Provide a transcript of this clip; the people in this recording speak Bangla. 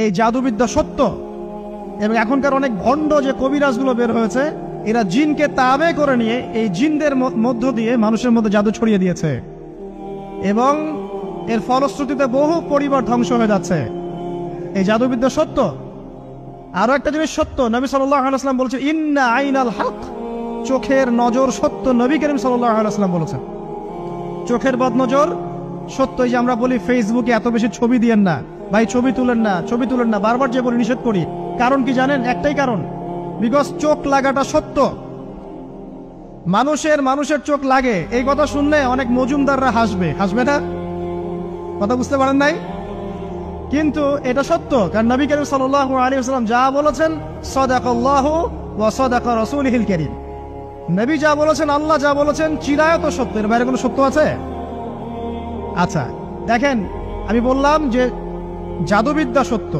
এই জাদুবিদ্যা সত্য। এবং এখনকার অনেক ভণ্ড যে কবিরাজগুলো বের হয়েছে, এরা জিনকে তাবে করে নিয়ে এই জিনদের মধ্য দিয়ে মানুষের মধ্যে জাদু ছড়িয়ে দিয়েছে, এবং এর ফলশ্রুতিতে বহু পরিবার ধ্বংস হয়ে যাচ্ছে। এই জাদুবিদ্যা সত্য। আরো একটা জিনিস সত্য, নবী সাল্লাল্লাহু আলাইহি ওয়াসাল্লাম বলেছেন ইন্না আইনাল হক, চোখের নজর সত্য। নবী করিম সাল্লাল্লাহু আলাইহি ওয়াসাল্লাম বলেছেন চোখের বদনজর সত্য। এই যে আমরা বলি ফেসবুকে এত বেশি ছবি দিয়েন না ভাই, ছবি তুলেন না, ছবি তুলেন না, বারবার যে বলি নিষেধ করি, কারণ কি জানেন? একটাই কারণ, বিকজ চোখ লাগাটা সত্য। মানুষের চোখ লাগে, এই কথা শুনলে অনেক মজুমদাররা হাসবে না? কথা বুঝতে পারেন নাই? কিন্তু এটা সত্য, কারণ নবী করিম সাল্লাল্লাহু আলাইহি ওয়াসাল্লাম যা বলেছেন, সাদাকাল্লাহু ওয়া সাদাকা রাসূলুহুল কারীম। নবী যা বলেছেন, আল্লাহ যা বলেছেন, চিরায়ত সত্য, এর বাইরে কোনো সত্য আছে? আচ্ছা দেখেন, আমি বললাম যে জাদুবিদ্যা সত্য,